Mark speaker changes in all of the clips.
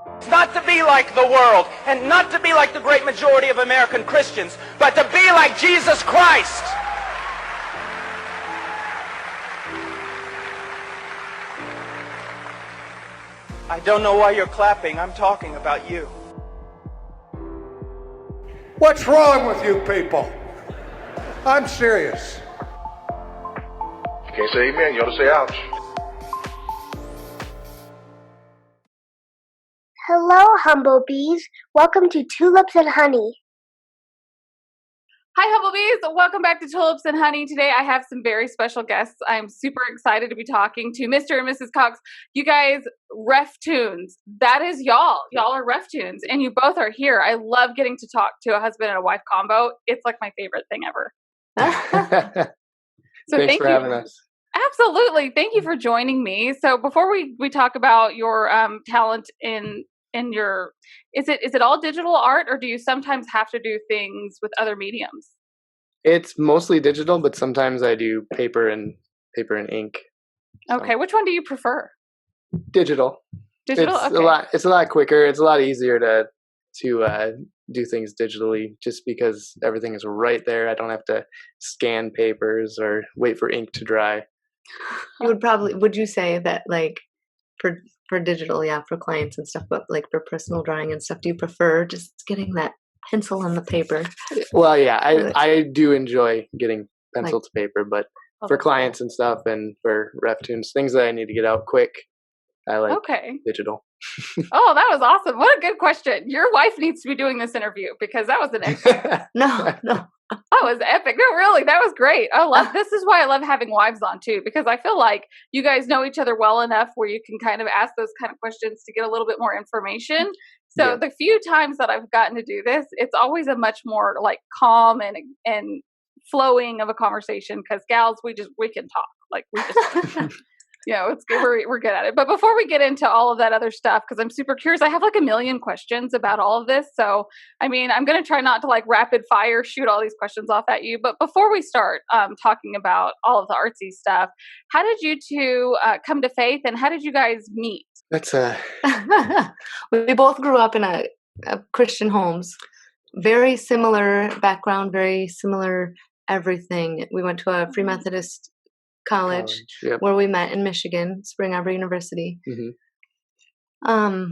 Speaker 1: It's not to be like the world, and not to be like the great majority of American Christians, but to be like Jesus Christ. I don't know why you're clapping. I'm talking about you.
Speaker 2: What's wrong with you people? I'm serious.
Speaker 3: You can't say amen, you ought to say ouch.
Speaker 4: Hello, humblebees. Welcome to Tulips and Honey.
Speaker 5: Hi, humblebees. Welcome back to Tulips and Honey. Today I have some very special guests. I'm super excited to be talking to Mr. and Mrs. Cox. You guys, RefToons. That is y'all. Y'all are RefToons, and you both are here. I love getting to talk to a husband and a wife combo. It's like my favorite thing ever. So
Speaker 6: Thanks for having us.
Speaker 5: Absolutely. Thank you for joining me. So before we talk about your talent in your, is it all digital art, or do you sometimes have to do things with other mediums?
Speaker 6: It's mostly digital, but sometimes I do paper and ink.
Speaker 5: Okay,
Speaker 6: So.
Speaker 5: which one do you prefer?
Speaker 6: Digital.
Speaker 5: Digital.
Speaker 6: It's
Speaker 5: Okay.
Speaker 6: It's a lot quicker. It's a lot easier to do things digitally, just because everything is right there. I don't have to scan papers or wait for ink to dry.
Speaker 7: Would you say that, like, for digital, yeah, for clients and stuff, but like for personal drawing and stuff, do you prefer just getting that pencil on the paper?
Speaker 6: Well, yeah, I do enjoy getting pencil to paper, but for
Speaker 5: that's
Speaker 6: clients and stuff, and for RefToons, things that I need to get out quick, I like digital.
Speaker 5: Oh, that was awesome. What a good question. Your wife needs to be doing this interview, because that was an epic.
Speaker 7: No.
Speaker 5: That was epic. No, really, that was great. This is why I love having wives on too, because I feel like you guys know each other well enough where you can kind of ask those kind of questions to get a little bit more information. So the few times that I've gotten to do this, it's always a much more like calm and flowing of a conversation, because gals, we can talk. Like, we just it's good. We're good at it. But before we get into all of that other stuff, because I'm super curious, I have like a million questions about all of this. So, I mean, I'm going to try not to like rapid fire shoot all these questions off at you. But before we start talking about all of the artsy stuff, how did you two come to faith, and how did you guys meet?
Speaker 6: That's
Speaker 7: We both grew up in a Christian homes. Very similar background, very similar everything. We went to a Free Methodist college
Speaker 6: yep.
Speaker 7: where we met in Michigan, Spring Arbor University.
Speaker 6: Mm-hmm.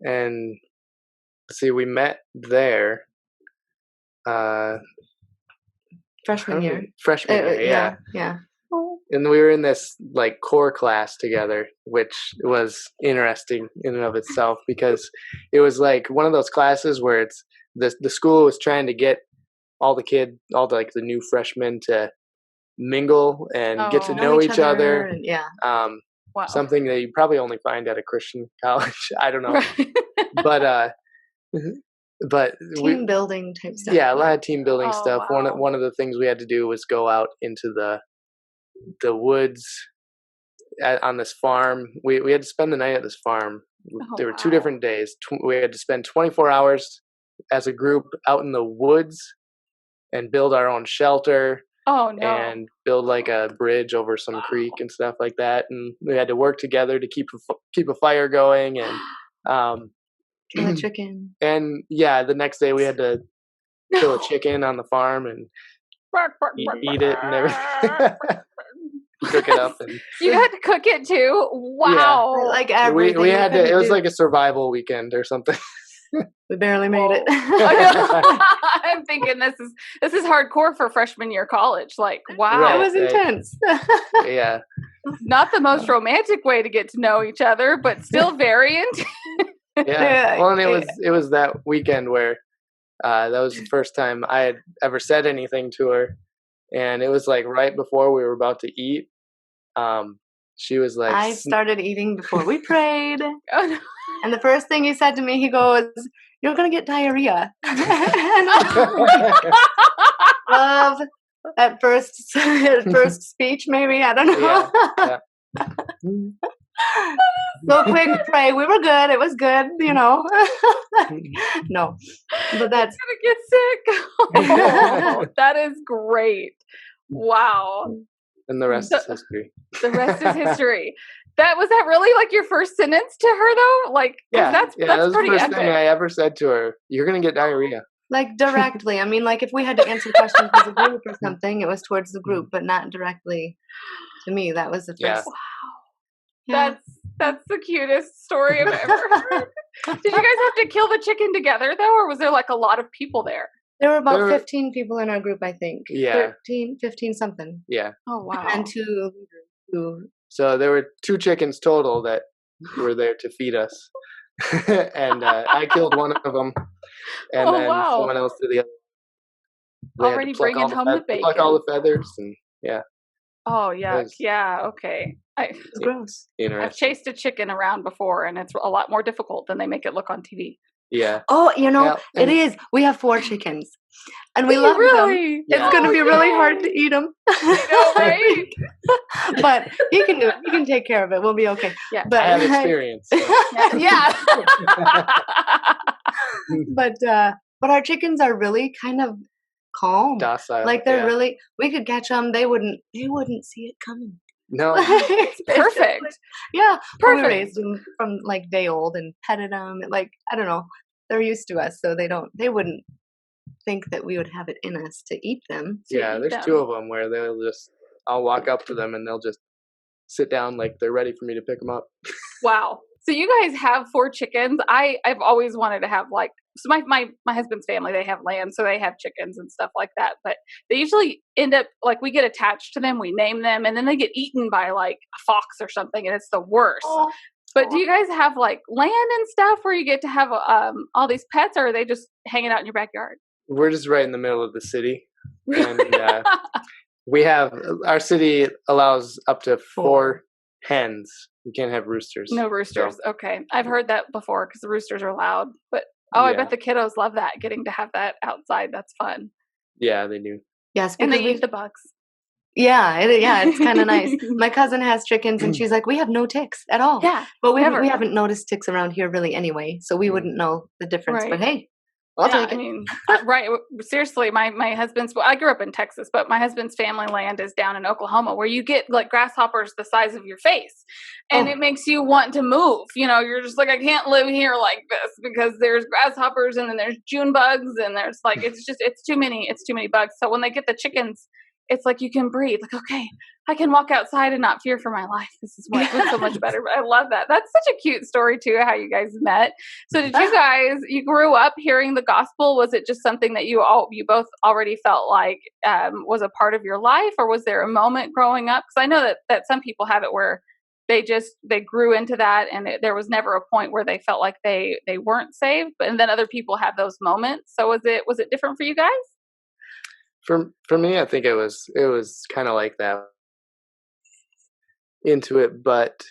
Speaker 6: And see, we met there
Speaker 7: freshman year. Yeah.
Speaker 6: And we were in this like core class together, which was interesting in and of itself, because it was like one of those classes where it's the school was trying to get all the new freshmen to mingle and get to know each other.
Speaker 7: And, yeah.
Speaker 5: Wow.
Speaker 6: Something that you probably only find at a Christian college. I don't know.
Speaker 5: Right.
Speaker 6: But
Speaker 7: team building type stuff.
Speaker 6: Yeah, a lot of team building stuff.
Speaker 5: Wow.
Speaker 6: One of the things we had to do was go out into the woods on this farm. We had to spend the night at this farm. There were 2 different days. We had to spend 24 hours as a group out in the woods and build our own shelter.
Speaker 5: Oh no!
Speaker 6: And build like a bridge over some creek and stuff like that. And we had to work together to keep a fire going and
Speaker 7: kill a chicken.
Speaker 6: And yeah, the next day we had to kill a chicken on the farm and eat it and everything. Cook it up. And
Speaker 5: you had to cook it too. Wow!
Speaker 7: Yeah. Like everything.
Speaker 6: We had to. It was like a survival weekend or something.
Speaker 7: We barely made it.
Speaker 5: I'm thinking this is hardcore for freshman year college. Like, wow.
Speaker 7: Right, it was intense.
Speaker 6: Yeah.
Speaker 5: Not the most romantic way to get to know each other, but still very intense.
Speaker 6: Yeah. Well, and it was that weekend where that was the first time I had ever said anything to her, and it was like right before we were about to eat. She was like,
Speaker 7: I started eating before we prayed.
Speaker 5: Oh, no.
Speaker 7: And the first thing he said to me, he goes, "You're going to get diarrhea." Love at first speech, maybe. I don't know.
Speaker 6: Yeah.
Speaker 7: So quick pray. We were good. It was good, No, but that's
Speaker 5: gonna get sick. Oh, that is great. Wow.
Speaker 6: And the rest is history.
Speaker 5: The rest is history. That was that really like your first sentence to her though? Like, 'cause
Speaker 6: Yeah,
Speaker 5: that's
Speaker 6: that was the
Speaker 5: pretty
Speaker 6: first
Speaker 5: epic.
Speaker 6: thing I ever said to her. You're gonna get diarrhea.
Speaker 7: Like directly. I mean, like if we had to answer questions as a group or something, it was towards the group, but not directly to me. That was the
Speaker 6: Yeah.
Speaker 7: first. Yeah.
Speaker 5: That's the cutest story I've ever heard. Did you guys have to kill the chicken together though, or was there like a lot of people there?
Speaker 7: There were about
Speaker 6: There were-
Speaker 7: 15 people in our group, I think.
Speaker 6: Yeah.
Speaker 7: 13, 15 something.
Speaker 6: Yeah.
Speaker 5: Oh wow.
Speaker 7: And two.
Speaker 6: So there were 2 chickens total that were there to feed us. And I killed one of them, and
Speaker 5: Oh,
Speaker 6: then
Speaker 5: wow.
Speaker 6: someone else did the other. We had to
Speaker 5: Already
Speaker 6: pluck
Speaker 5: bringing home the
Speaker 6: pluck all
Speaker 5: bacon.
Speaker 6: the feathers, and yeah,
Speaker 5: Oh yuck.
Speaker 6: was-
Speaker 5: Yeah, okay.
Speaker 7: It's gross.
Speaker 5: I've
Speaker 6: interesting.
Speaker 5: chased a chicken around before and it's a lot more difficult than they make it look on TV.
Speaker 6: Yeah.
Speaker 7: Oh, you know,
Speaker 6: Well,
Speaker 7: it
Speaker 6: and-
Speaker 7: is. We have 4 chickens. And we
Speaker 5: Do you
Speaker 7: love them.
Speaker 5: really?
Speaker 6: Yeah.
Speaker 7: It's going to be really hard to
Speaker 5: yay.
Speaker 7: eat them.
Speaker 5: know, right?
Speaker 7: But you can do it. You can take care of it. We'll be okay.
Speaker 5: Yeah.
Speaker 7: But
Speaker 6: I have experience. So.
Speaker 5: Yeah.
Speaker 7: but our chickens are really kind of calm.
Speaker 6: Docile.
Speaker 7: Like they're
Speaker 6: yeah.
Speaker 7: really. We could catch them. They wouldn't see it coming.
Speaker 6: No.
Speaker 7: It's just
Speaker 5: Perfect.
Speaker 7: like- yeah.
Speaker 5: Perfect.
Speaker 7: We raised them from like day old and petted them. Like I don't know. They're used to us, so they wouldn't think that we would have it in us to eat them.
Speaker 6: Yeah, there's
Speaker 5: them.
Speaker 6: 2 of them where I'll walk up to them and they'll just sit down like they're ready for me to pick them up.
Speaker 5: Wow. So you guys have 4 chickens. I've always wanted to have so my husband's family, they have land, so they have chickens and stuff like that. But they usually end up we get attached to them, we name them, and then they get eaten by like a fox or something, and it's the worst.
Speaker 7: Oh.
Speaker 5: But do you guys have like land and stuff where you get to have all these pets, or are they just hanging out in your backyard?
Speaker 6: We're just right in the middle of the city, and we have our city allows up to 4 hens. You can't have roosters.
Speaker 5: No roosters.
Speaker 6: So,
Speaker 5: Okay. I've heard that before because the roosters are loud. But I
Speaker 6: Yeah.
Speaker 5: bet the kiddos love that, getting to have that outside. That's fun.
Speaker 6: yeah, they do.
Speaker 7: Yes,
Speaker 5: And
Speaker 7: because
Speaker 5: they eat the bugs.
Speaker 7: it's kind of nice. My cousin has chickens, and she's like, we have no ticks at all.
Speaker 5: Yeah.
Speaker 7: But we
Speaker 5: never.
Speaker 7: haven't noticed ticks around here really anyway, so we wouldn't know the difference.
Speaker 5: Right.
Speaker 7: But hey, I'll
Speaker 5: Yeah,
Speaker 7: take it.
Speaker 5: I mean, right. Seriously, my husband's, I grew up in Texas, but my husband's family land is down in Oklahoma where you get like grasshoppers the size of your face. And it makes you want to move. You know, you're just like, I can't live here like this because there's grasshoppers and then there's June bugs and there's like, it's too many bugs. So when they get the chickens, it's like you can breathe. Like, okay, I can walk outside and not fear for my life. This is so much better. But I love that. That's such a cute story too, how you guys met. So did you grew up hearing the gospel? Was it just something that you both already felt like was a part of your life, or was there a moment growing up? Because I know that some people have it where they grew into that and there was never a point where they felt like they weren't saved, and then other people have those moments. So was it different for you guys?
Speaker 6: For me, I think it was kind of like that into it, but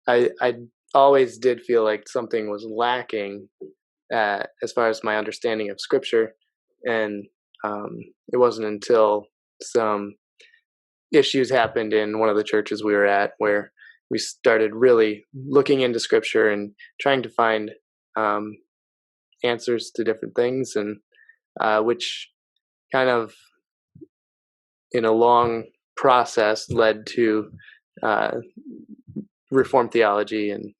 Speaker 6: I always did feel like something was lacking as far as my understanding of Scripture, and it wasn't until some issues happened in one of the churches we were at where we started really looking into Scripture and trying to find answers to different things, and which kind of in a long process led to Reformed theology and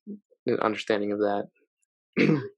Speaker 6: an understanding of that.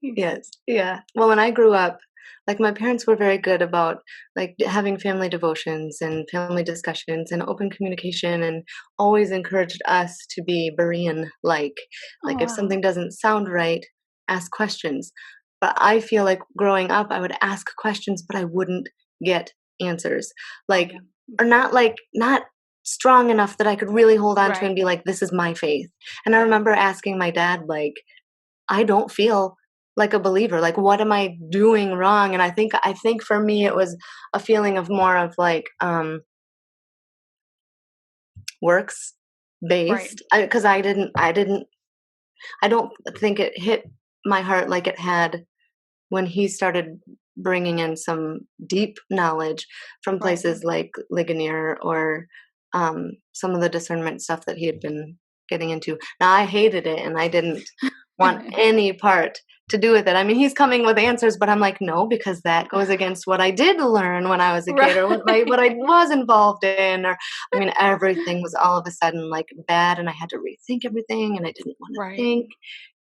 Speaker 7: Yes. Yeah. Well, when I grew up, like my parents were very good about like having family devotions and family discussions and open communication, and always encouraged us to be Berean like if something doesn't sound right, ask questions. But I feel like growing up, I would ask questions, but I wouldn't get answers. Or not strong enough that I could really hold on to and be like, this is my faith. And I remember asking my dad, like, I don't feel like a believer. Like, what am I doing wrong? And I think for me, it was a feeling of more of like, works based. Because I don't think it hit my heart like it had when he started bringing in some deep knowledge from places like Ligonier or some of the discernment stuff that he had been getting into. Now, I hated it, and I didn't want any part to do with it. I mean, he's coming with answers, but I'm like, no, because that goes against what I did learn when I was a kid, or what I was involved in, or I mean, everything was all of a sudden like bad, and I had to rethink everything, and I didn't want to think,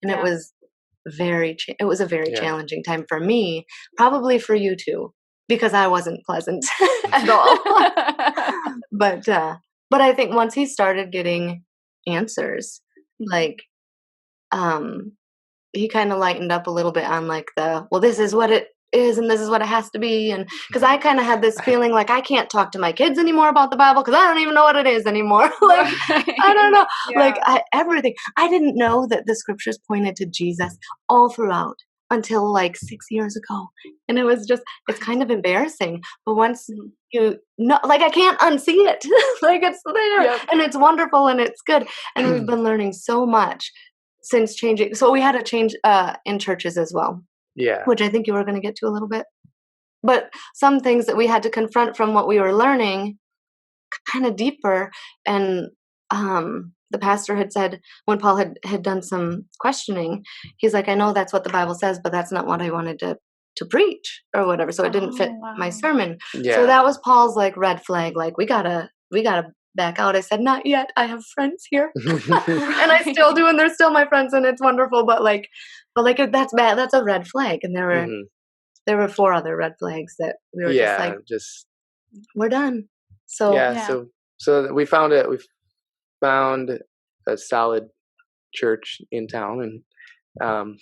Speaker 7: and it was it was a very challenging time for me, probably for you too, because I wasn't pleasant at all. But I think once he started getting answers, like, he kind of lightened up a little bit on like well, this is what it is and this is what it has to be. And because I kind of had this feeling like I can't talk to my kids anymore about the Bible because I don't even know what it is anymore. Like, I don't know. Like everything. I didn't know that the scriptures pointed to Jesus all throughout until like 6 years ago. And it was just, it's kind of embarrassing. But once you know, like I can't unsee it. Like it's there and it's wonderful and it's good. And we've been learning so much since changing. So we had a change in churches as well. Yeah. Which I think you were going to get to a little bit. But some things that we had to confront from what we were learning kind of deeper. And the pastor had said, when Paul had done some questioning, he's like, I know that's what the Bible says, but that's not what I wanted to preach or whatever. So it didn't fit my sermon. Yeah. So that was Paul's like red flag. Like, we gotta back out. I said, not yet. I have friends here. And I still do, and they're still my friends, and it's wonderful. But that's bad. That's a red flag. And there were 4 other red flags that we were just we're done. So so we found it. We found a solid church in town, and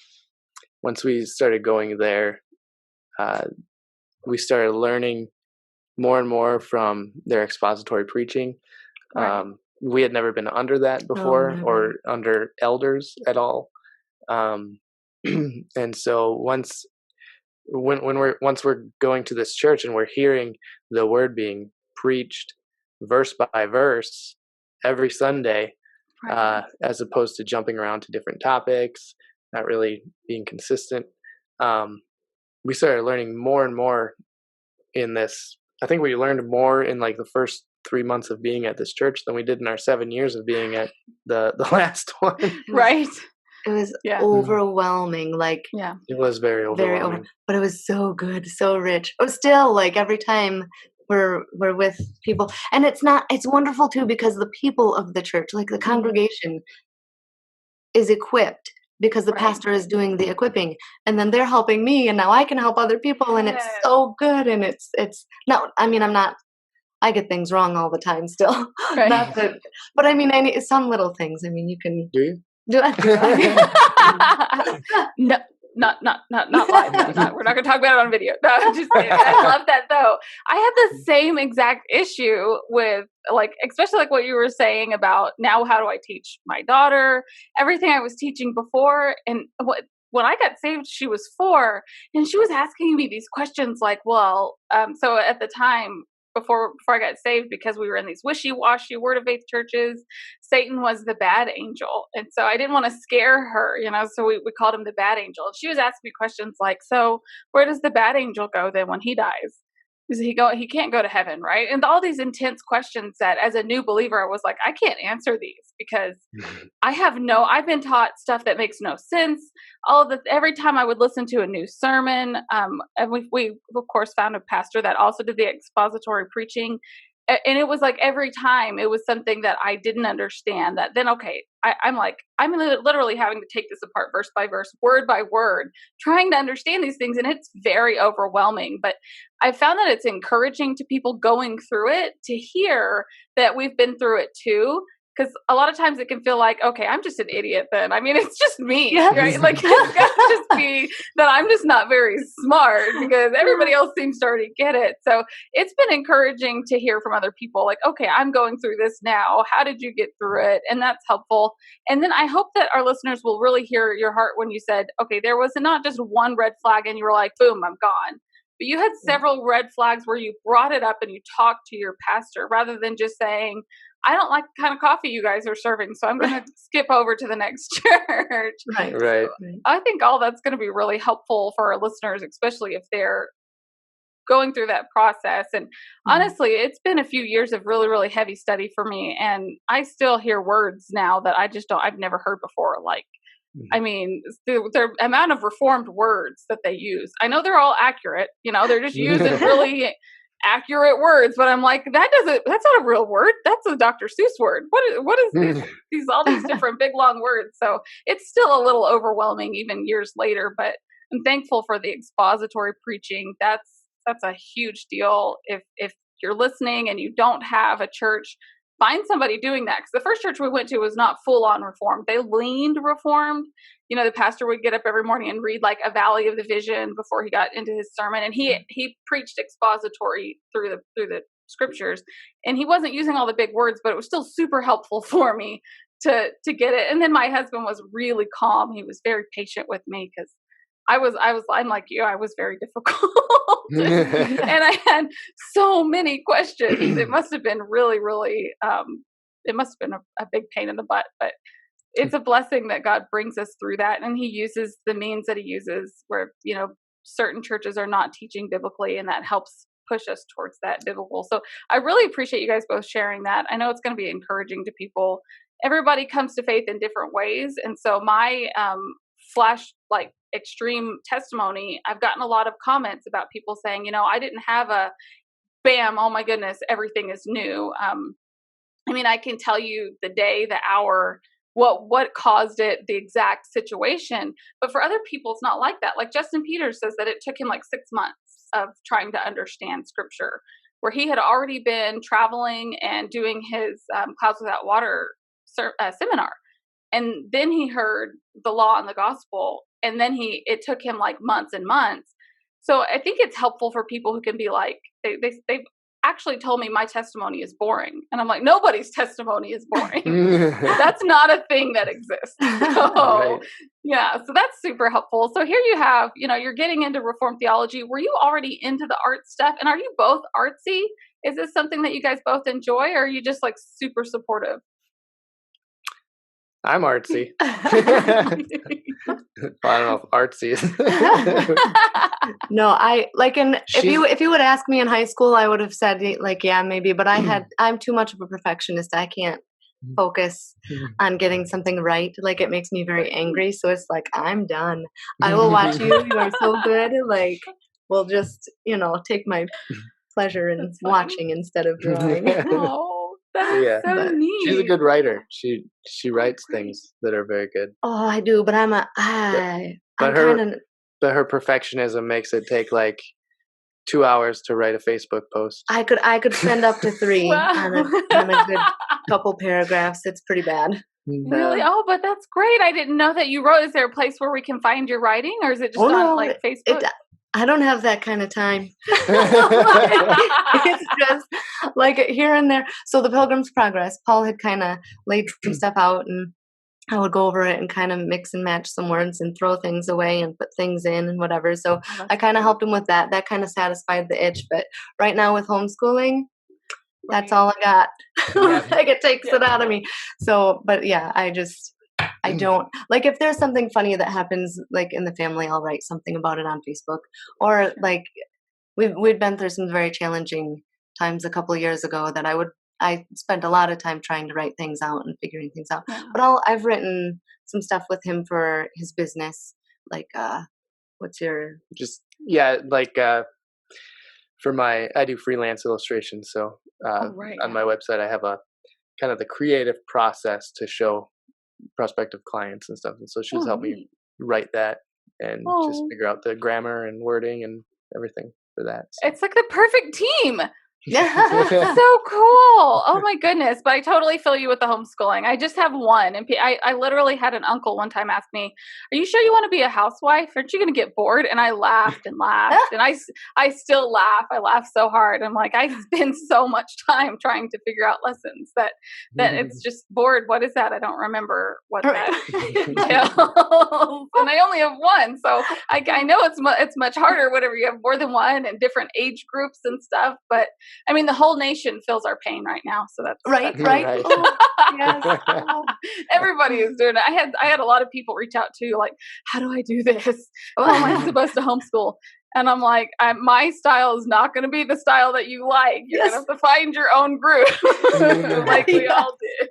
Speaker 7: once we started going there, we started learning more and more from their expository preaching. Right. We had never been under that before, or under elders at all. And so once we're going to this church and we're hearing the word being preached verse by verse every Sunday, as opposed to jumping around to different topics, not really being consistent, we started learning more and more in this. I think we learned more in like the first 3 months of being at this church than we did in our 7 years of being at the last one. Right. It was overwhelming. Like, it was very overwhelming. But it was so good, so rich. It was still like every time we're with people, and it's wonderful too, because the people of the church, like the congregation, is equipped because the pastor is doing the equipping, and then they're helping me, and now I can help other people, and it's so good. And it's no, I mean, I get things wrong all the time still. Right. Not that, but I mean, some little things. I mean, you can do you? Do I? No, not live. We're not going to talk about it on video. No, just I love that though. I had the same exact issue with, like, especially like what you were saying about now, how do I teach my daughter everything I was teaching before? And when I got saved, she was 4, and she was asking me these questions like, well, so at the time, before I got saved, because we were in these wishy-washy Word of Faith churches, Satan was the bad angel. And so I didn't want to scare her, so we called him the bad angel. And she was asking me questions like, so where does the bad angel go then when he dies? He can't go to heaven, right? And all these intense questions that as a new believer, I was like, I can't answer these because I've been taught stuff that makes no sense. Every time I would listen to a new sermon, and we of course found a pastor that also did the expository preaching. And it was like every time it was something that I didn't understand, that then, I'm literally having to take this apart verse by verse, word by word, trying to understand these things. And it's very overwhelming. But I found that it's encouraging to people going through it to hear that we've been through it too. Because a lot of times it can feel like, okay, I'm just an idiot then. I mean, it's just me, right? Like, it's got to just be that I'm just not very smart because everybody else seems to already get it. So it's been encouraging to hear from other people like, okay, I'm going through this now. How did you get through it? And that's helpful. And then I hope that our listeners will really hear your heart when you said, okay, there was not just one red flag and you were like, boom, I'm gone. But you had several red flags where you brought it up and you talked to your pastor rather than just saying, I don't like the kind of coffee you guys are serving, so I'm going to skip over to the next church. Right. So I think all that's going to be really helpful for our listeners, especially if they're going through that process. And honestly, it's been a few years of really, really heavy study for me. And I still hear words now that I've never heard before. Like,
Speaker 5: I mean, the amount of reformed words that they use. I know they're all accurate. They're just using really accurate words, but I'm like, that's not a real word. That's a Dr. Seuss word. What is all these different big long words? So it's still a little overwhelming even years later, but I'm thankful for the expository preaching. That's a huge deal. If you're listening and you don't have a church, find somebody doing that. Because the first church we went to was not full on Reformed. They leaned Reformed. The pastor would get up every morning and read like a Valley of the Vision before he got into his sermon, and he preached expository through the scriptures, and he wasn't using all the big words, but it was still super helpful for me to get it. And then my husband was really calm. He was very patient with me because I'm like you, I was very difficult. And I had so many questions. It must have been really, really, it must have been a big pain in the butt, but it's a blessing that God brings us through that. And he uses the means that he uses where, certain churches are not teaching biblically, and that helps push us towards that biblical. So I really appreciate you guys both sharing that. I know it's going to be encouraging to people. Everybody comes to faith in different ways. And so my, extreme testimony, I've gotten a lot of comments about people saying, I didn't have a bam, oh my goodness, everything is new. I can tell you the day, the hour, what caused it, the exact situation. But for other people, it's not like that. Like Justin Peters says that it took him like 6 months of trying to understand scripture, where he had already been traveling and doing his Clouds Without Water seminar. And then he heard the law and the gospel, and then it took him like months and months. So I think it's helpful for people who can be like, they've actually told me my testimony is boring. And I'm like, nobody's testimony is boring. That's not a thing that exists. So, yeah, so that's super helpful. So here you have, you're getting into Reformed theology. Were you already into the art stuff? And are you both artsy? Is this something that you guys both enjoy, or are you just like super supportive?
Speaker 6: I'm artsy. I don't know if artsy is.
Speaker 7: No, I like, and if you would ask me in high school, I would have said like, yeah, maybe, but I'm too much of a perfectionist. I can't focus on getting something right. Like, it makes me very angry. So it's like, I'm done. I will watch you. You are so good. Like, we'll just, take my pleasure in watching instead of drawing.
Speaker 5: Oh, that is so neat.
Speaker 6: She's a good writer. She writes things that are very good.
Speaker 7: Oh, I do, but
Speaker 6: But her perfectionism makes it take like 2 hours to write a Facebook post.
Speaker 7: I could spend up to 3 on a good couple paragraphs. It's pretty bad.
Speaker 5: Really? Oh, but that's great. I didn't know that you wrote. Is there a place where we can find your writing, or is it just on like Facebook?
Speaker 7: I don't have that kind of time. It's just like here and there. So the Pilgrim's Progress, Paul had kind of laid some stuff out, and I would go over it and kind of mix and match some words and throw things away and put things in and whatever. So I kind of helped him with that. That kind of satisfied the itch. But right now with homeschooling, that's all I got. Like, it takes it out of me. So, but yeah, I don't like, if there's something funny that happens like in the family, I'll write something about it on Facebook. Or like we'd been through some very challenging times a couple of years ago that I spent a lot of time trying to write things out and figuring things out. Yeah. But I've written some stuff with him for his business. Like, what's your?
Speaker 6: I do freelance illustrations. So on my website, I have a kind of the creative process to show prospective clients and stuff. And so she's helped me write that and just figure out the grammar and wording and everything for that. So.
Speaker 5: It's like the perfect team. Yeah, so cool. Oh my goodness. But I totally feel you with the homeschooling. I just have one. And I literally had an uncle one time ask me, are you sure you want to be a housewife? Aren't you going to get bored? And I laughed and laughed. And I still laugh. I laugh so hard. I'm like, I spend so much time trying to figure out lessons that it's just bored. What is that? I don't remember what that entails. And I only have one. So I know it's much harder whenever you have more than one and different age groups and stuff. But I mean, the whole nation feels our pain right now. So that's
Speaker 7: right.
Speaker 5: Oh, yes. Everybody is doing it. I had a lot of people reach out to, like, how do I do this? How am I supposed to homeschool? And I'm like, my style is not going to be the style that you like. You're going to have to find your own group, like we all did.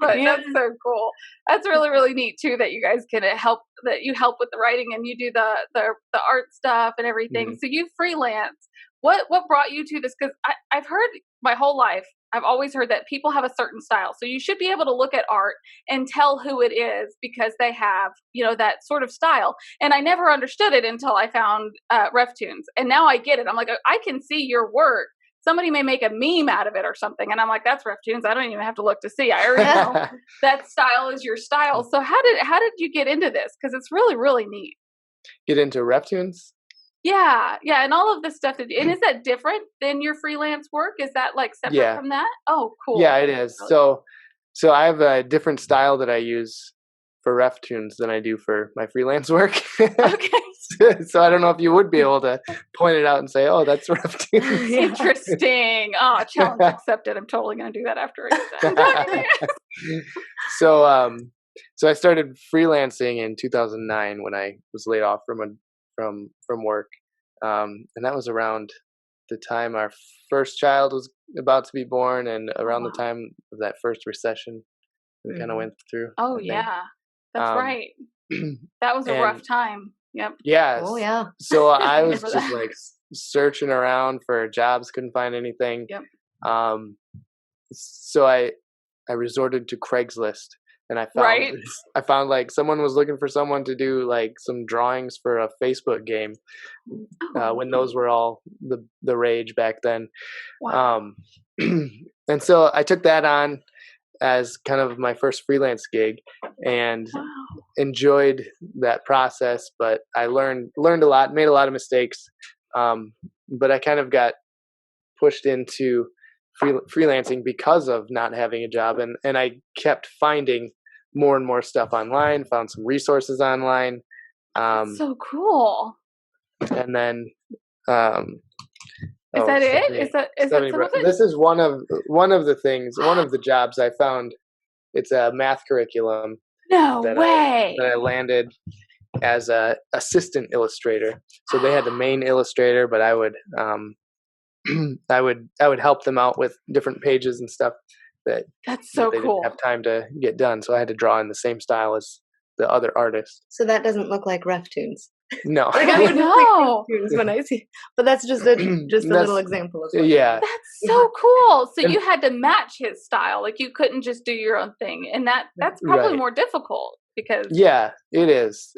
Speaker 5: But
Speaker 7: Yeah.
Speaker 5: that's so cool. That's really, really neat too that you guys can help, that you help with the writing and you do the art stuff and everything.
Speaker 6: Mhm.
Speaker 5: So you freelance. What brought you to this? Because I've heard my whole life, I've always heard that people have a certain style. So you should be able to look at art and tell who it is because they have, that sort of style. And I never understood it until I found RefToons. And now I get it. I'm like, I can see your work. Somebody may make a meme out of it or something. And I'm like, that's RefToons. I don't even have to look to see. I already know that style is your style. So how did you get into this? Because it's really, really neat.
Speaker 6: Get into RefToons?
Speaker 5: Yeah. And all of this stuff. And is that different than your freelance work? Is that like separate from that? Oh, cool.
Speaker 6: Yeah, it is. So I have a different style that I use for RefToons than I do for my freelance work.
Speaker 5: Okay.
Speaker 6: So I don't know if you would be able to point it out and say, "Oh, that's RefToons."
Speaker 5: Interesting. Oh, challenge accepted. I'm totally going to do that after I get done.
Speaker 6: So I started freelancing in 2009 when I was laid off from work, and that was around the time our first child was about to be born, and around the time of that first recession we kind of went through.
Speaker 5: Oh yeah, that's right. That was a rough time. Yep.
Speaker 6: Yes.
Speaker 7: Oh yeah.
Speaker 6: So I was just like searching around for jobs, couldn't find anything.
Speaker 5: Yep.
Speaker 6: So I resorted to Craigslist, and I found like someone was looking for someone to do like some drawings for a Facebook game when those were all the rage back then.
Speaker 5: Wow.
Speaker 6: And so I took that on as kind of my first freelance gig, and enjoyed that process. But I learned a lot, made a lot of mistakes. But I kind of got pushed into freelancing because of not having a job, and I kept finding more and more stuff online, found some resources online.
Speaker 5: That's so cool.
Speaker 6: And then
Speaker 5: is that it? Is that some of it?
Speaker 6: This is one of the things, one of the jobs I found. It's a math curriculum.
Speaker 5: No way.
Speaker 6: That I landed as a assistant illustrator. So they had the main illustrator, but I would I would help them out with different pages and stuff that's so they
Speaker 5: cool.
Speaker 6: Didn't have time to get done. So I had to draw in the same style as the other artist.
Speaker 7: So that doesn't look like RefToons.
Speaker 6: No.
Speaker 7: Like I would know when I see, but that's just a little example of it.
Speaker 6: Yeah.
Speaker 5: That's so cool. So you had to match his style. Like you couldn't just do your own thing, and that's probably more difficult because
Speaker 6: it is.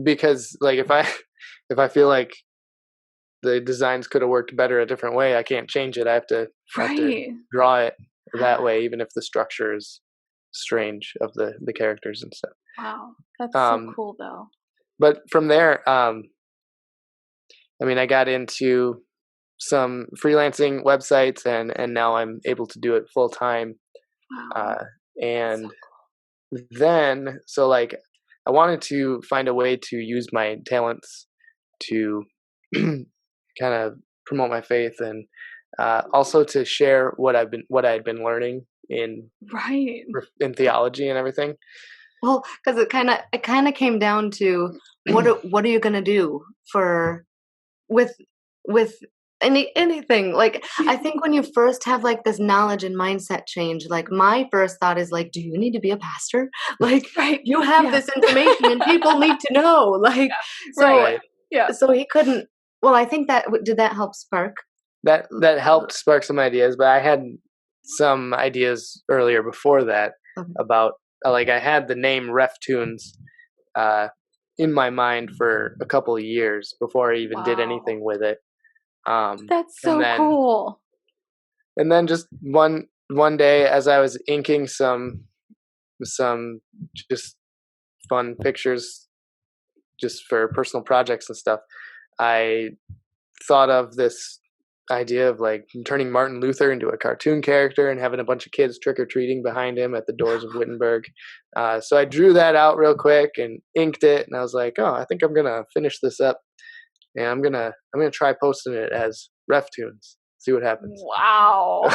Speaker 6: Because like if I feel like the designs could have worked better a different way, I can't change it. I have to draw it that way, even if the structure is strange of the characters and stuff.
Speaker 5: Wow, that's so cool though.
Speaker 6: But from there, I got into some freelancing websites, and now I'm able to do it full time.
Speaker 5: Wow.
Speaker 6: And then, so like, I wanted to find a way to use my talents to kind of promote my faith, and also to share what I had been learning in theology and everything.
Speaker 7: Well, because it kind of came down to what are you gonna do with anything? Like I think when you first have like this knowledge and mindset change, like my first thought is like, do you need to be a pastor? Like you have this information and people need to know. Like so he couldn't. Well, I think did that help spark?
Speaker 6: That helped spark some ideas, but I had some ideas earlier before that about. Like I had the name RefToons in my mind for a couple of years before I even did anything with it.
Speaker 5: That's so cool.
Speaker 6: And then just one day, as I was inking some just fun pictures, just for personal projects and stuff, I thought of this idea of like turning Martin Luther into a cartoon character and having a bunch of kids trick-or-treating behind him at the doors of Wittenberg. So I drew that out real quick and inked it, and I was like, I think I'm gonna finish this up, and I'm gonna try posting it as RefToons, see what happens.
Speaker 5: Wow.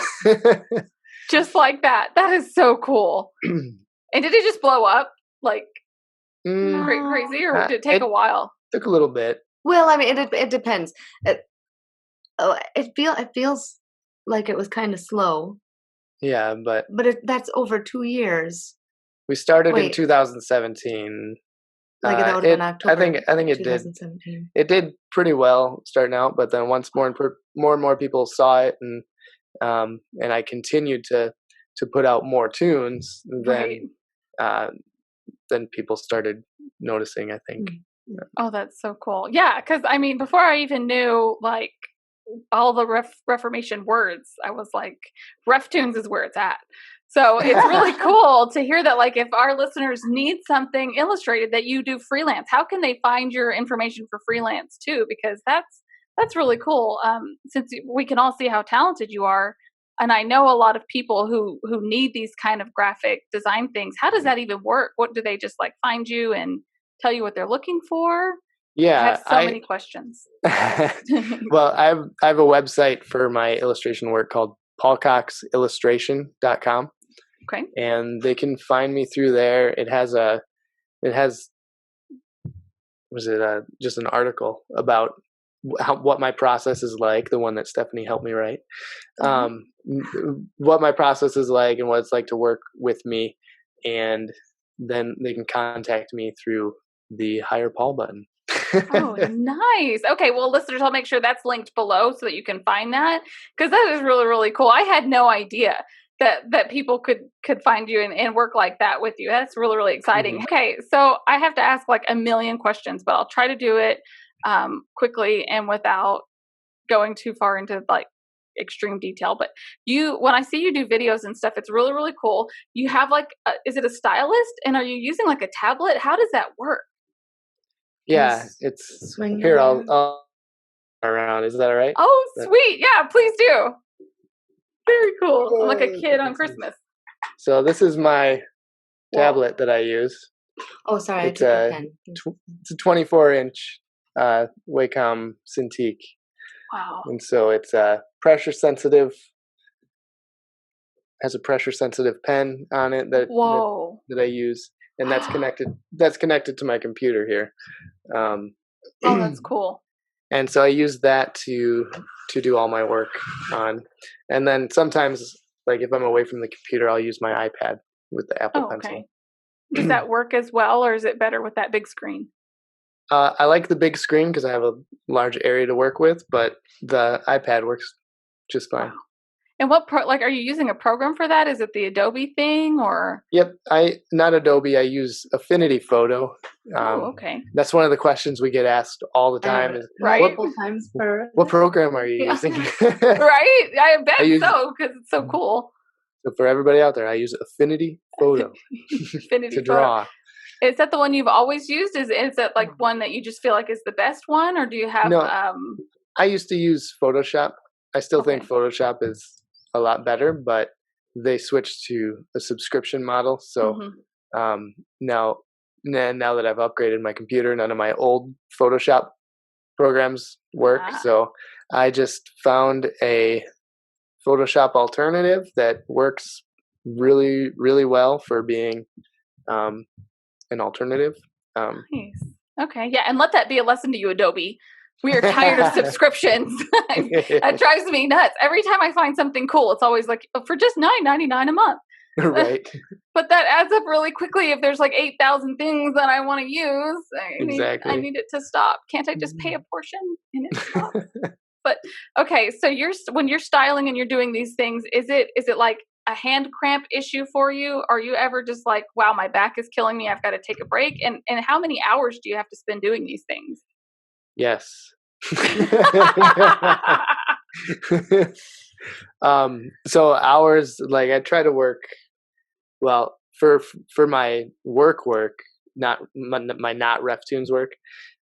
Speaker 5: Just like that. That is so cool. And did it just blow up like crazy, or did it take a while?
Speaker 6: Took a little bit.
Speaker 7: Well, it depends. It feels like it was kind of slow,
Speaker 6: Yeah, but
Speaker 7: that's over 2 years.
Speaker 6: we started in
Speaker 7: Wait.
Speaker 6: 2017.
Speaker 7: Like that would have been October.
Speaker 6: I think it did.
Speaker 7: 2017.
Speaker 6: It did pretty well starting out, but then once more and more people saw it, and I continued to put out more tunes, then people started noticing, I think.
Speaker 5: Oh, that's so cool. Yeah, because I mean, before I even knew like all the Reformation words, I was like, RefToons is where it's at. So it's really cool to hear that, like, if our listeners need something illustrated, that you do freelance. How can they find your information for freelance too? Because that's really cool. Since we can all see how talented you are, and I know a lot of people who need these kind of graphic design things. How does that even work? What do they just like find you and tell you what they're looking for?
Speaker 6: Yeah,
Speaker 5: I have so many questions.
Speaker 6: Well, I have a website for my illustration work called paulcoxillustration.com.
Speaker 5: Okay.
Speaker 6: And they can find me through there. It has just an article about what my process is like, the one that Stephanie helped me write. What my process is like and what it's like to work with me, and then they can contact me through the Hire Paul button.
Speaker 5: Oh, nice. Okay, well, listeners, I'll make sure that's linked below so that you can find that, because that is really, really cool. I had no idea that people could find you and work like that with you. That's really, really exciting. Okay, so I have to ask like a million questions, but I'll try to do it quickly and without going too far into like extreme detail. But when I see you do videos and stuff, it's really, really cool. You have like, is it a stylist? And are you using like a tablet? How does that work?
Speaker 6: Yeah, it's here. I'll around. Is that all right?
Speaker 5: Oh, sweet. Yeah, please do. Very cool. I'm like a kid on Christmas.
Speaker 6: So this is my tablet that I use.
Speaker 7: Oh, sorry.
Speaker 6: It's a 24-inch Wacom Cintiq.
Speaker 5: Wow.
Speaker 6: And so it's pressure sensitive. Has a pressure sensitive pen on it that I use, and that's connected to my computer here.
Speaker 5: Oh, that's cool.
Speaker 6: And so I use that to do all my work on. And then sometimes, like if I'm away from the computer, I'll use my iPad with the Apple Pencil.
Speaker 5: Does that work as well, or is it better with that big screen?
Speaker 6: I like the big screen because I have a large area to work with, but the iPad works just fine. Wow.
Speaker 5: And what are you using a program for that? Is it the Adobe thing or?
Speaker 6: Yep, not Adobe. I use Affinity Photo.
Speaker 5: Okay.
Speaker 6: That's one of the questions we get asked all the time.
Speaker 5: Right.
Speaker 6: What program are you using?
Speaker 5: Right. I bet so, because it's so cool.
Speaker 6: So for everybody out there, I use Affinity Photo to draw.
Speaker 5: Is that the one you've always used? Is that like one that you just feel like is the best one, or do you have?
Speaker 6: No, I used to use Photoshop. I still think Photoshop is a lot better, but they switched to a subscription model. So now that I've upgraded my computer, none of my old Photoshop programs work. So I just found a Photoshop alternative that works really, really well for being an alternative.
Speaker 5: Nice. Okay. Yeah. And let that be a lesson to you, Adobe. We are tired of subscriptions. That drives me nuts. Every time I find something cool, it's always like for just $9.99 a month.
Speaker 6: Right.
Speaker 5: But that adds up really quickly. If there's like 8,000 things that I want to use, I need it to stop. Can't I just pay a portion and it stops? But okay, so when you're styling and you're doing these things, is it like a hand cramp issue for you? Are you ever just like, wow, my back is killing me, I've got to take a break? And how many hours do you have to spend doing these things?
Speaker 6: Yes. So hours, like I try to work, well, for my work, not my not RefToons work,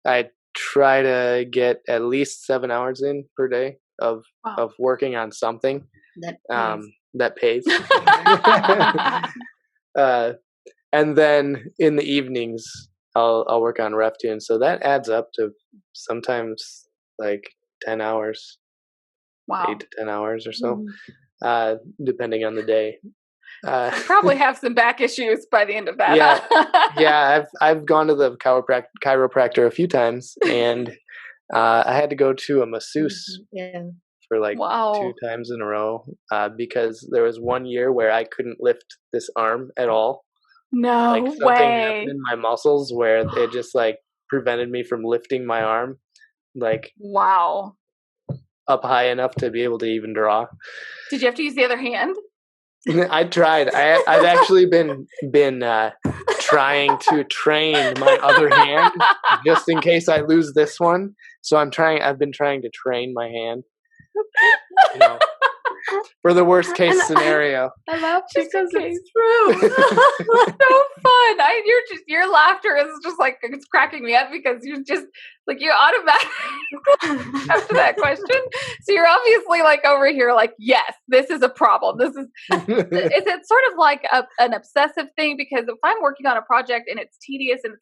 Speaker 6: I try to get at least 7 hours in per day of working on something that pays. And then in the evenings, I'll work on RefToons. So that adds up to sometimes like 10 hours, 8 to 10 hours or so, depending on the day.
Speaker 5: Probably have some back issues by the end of that.
Speaker 6: Yeah. I've gone to the chiropractor a few times, and I had to go to a masseuse for like
Speaker 5: Wow.
Speaker 6: 2 times in a row because there was one year where I couldn't lift this arm at all. Like
Speaker 5: No
Speaker 6: something happened
Speaker 5: way.
Speaker 6: in my muscles where it just like prevented me from lifting my arm like
Speaker 5: Wow.
Speaker 6: up high enough to be able to even draw.
Speaker 5: Did you have to use the other hand?
Speaker 6: I tried. I've actually been trying to train my other hand just in case I lose this one. So I've been trying to train my hand, you know, for the worst case scenario.
Speaker 7: I laugh
Speaker 5: Just in
Speaker 7: because it's
Speaker 5: case.
Speaker 7: true.
Speaker 5: So fun. Your laughter is just like, it's cracking me up because you're just like, you automatically after that question. So you're obviously like over here like, yes, this is a problem. Is it sort of like an obsessive thing? Because if I'm working on a project and it's tedious and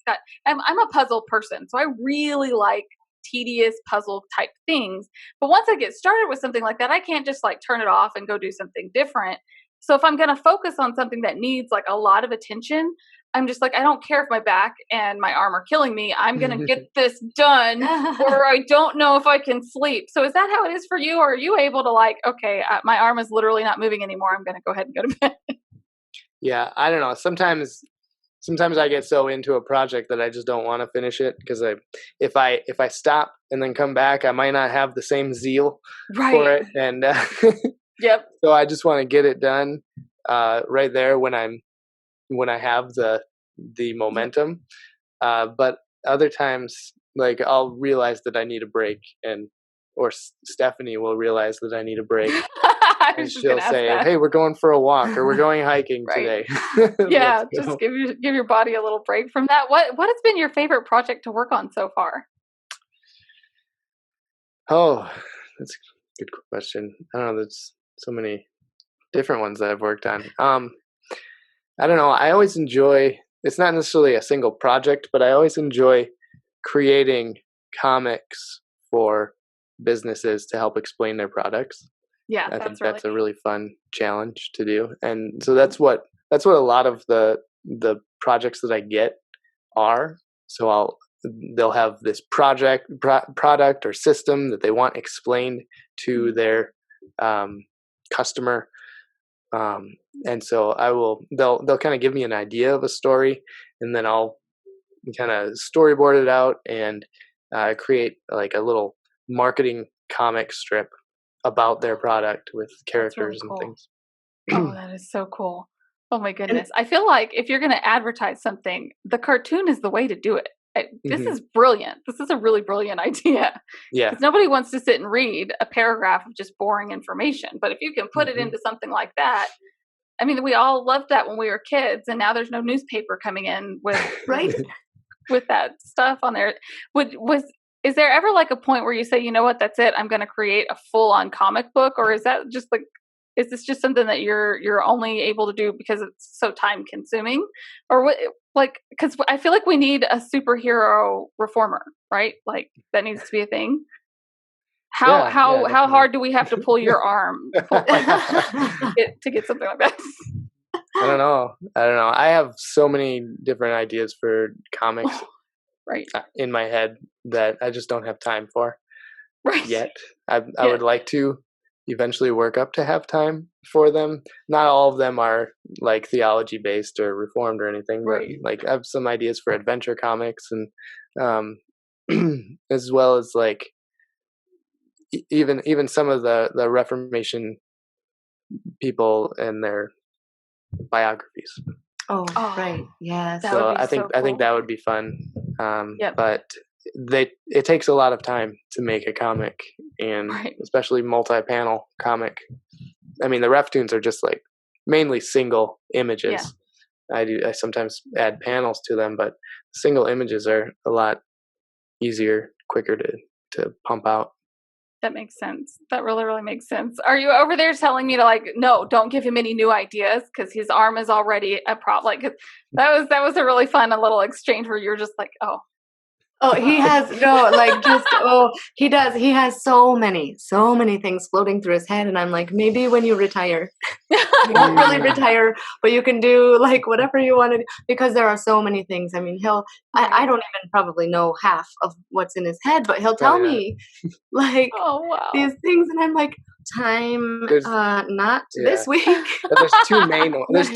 Speaker 5: I'm a puzzle person. So I really like tedious puzzle type things. But once I get started with something like that, I can't just like turn it off and go do something different. So if I'm going to focus on something that needs like a lot of attention, I'm just like, I don't care if my back and my arm are killing me. I'm going to get this done or I don't know if I can sleep. So is that how it is for you? Or are you able to like, okay, my arm is literally not moving anymore. I'm going to go ahead and go to bed.
Speaker 6: Yeah, I don't know. Sometimes I get so into a project that I just don't want to finish it because if I stop and then come back, I might not have the same zeal for it, and
Speaker 5: Yep.
Speaker 6: so I just want to get it done right there when I have the momentum. But other times, like I'll realize that I need a break, or Stephanie will realize that I need a break. And she'll say, "Hey, we're going for a walk, or we're going hiking today."
Speaker 5: Yeah, just give your body a little break from that. What has been your favorite project to work on so far?
Speaker 6: Oh, that's a good question. I don't know. There's so many different ones that I've worked on. I don't know. I always enjoy. It's not necessarily a single project, but I always enjoy creating comics for businesses to help explain their products.
Speaker 5: Yeah,
Speaker 6: I think that's a really fun challenge to do, and so that's what a lot of the projects that I get are. So they'll have this product or system that they want explained to their customer, and so they'll kind of give me an idea of a story, and then I'll kind of storyboard it out and create like a little marketing comic strip about their product with characters and things.
Speaker 5: Oh, that is so cool. Oh my goodness. I feel like if you're going to advertise something, the cartoon is the way to do it. This is brilliant. This is a really brilliant idea.
Speaker 6: Yeah.
Speaker 5: Because nobody wants to sit and read a paragraph of just boring information. But if you can put it into something like that, I mean, we all loved that when we were kids, and now there's no newspaper coming in with with that stuff on there. Is there ever like a point where you say, you know what, that's it, I'm going to create a full-on comic book? Or is that just like, is this just something that you're only able to do because it's so time consuming? Or what, like, because I feel like we need a superhero reformer, right? Like that needs to be a thing. How hard do we have to pull your arm to get something like that?
Speaker 6: I don't know. I have so many different ideas for comics in my head that I just don't have time for yet. I would like to eventually work up to have time for them. Not all of them are like theology based or reformed or anything, but like I have some ideas for adventure comics, and as well as like even some of the Reformation people and their biographies.
Speaker 7: Oh, right. Yes.
Speaker 6: So I think that would be fun. But it takes a lot of time to make a comic, and especially multi-panel comic. I mean, the RefToons are just like mainly single images. I sometimes add panels to them, but single images are a lot easier, quicker to pump out.
Speaker 5: That makes sense. That really, really makes sense. Are you over there telling me to like, no, don't give him any new ideas because his arm is already a problem? Like that was a really fun little exchange where you're just like, oh,
Speaker 7: Oh, he has he does. He has so many things floating through his head, and I'm like, maybe when you retire, you won't really retire, but you can do like whatever you want to do because there are so many things. I mean, I don't even probably know half of what's in his head, but he'll tell me like
Speaker 5: Oh wow.
Speaker 7: these things, and I'm like, time, not this week.
Speaker 6: But there's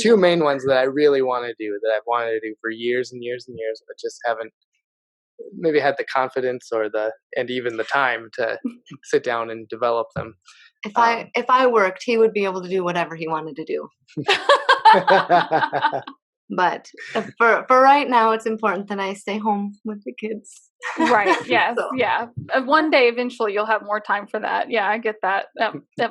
Speaker 6: two main ones that I really want to do that I've wanted to do for years and years and years, but just haven't maybe had the confidence or even the time to sit down and develop them.
Speaker 7: If I worked, he would be able to do whatever he wanted to do. But for right now, it's important that I stay home with the kids.
Speaker 5: Right. Yes.
Speaker 7: So.
Speaker 5: Yeah. One day, eventually, you'll have more time for that. Yeah, I get that.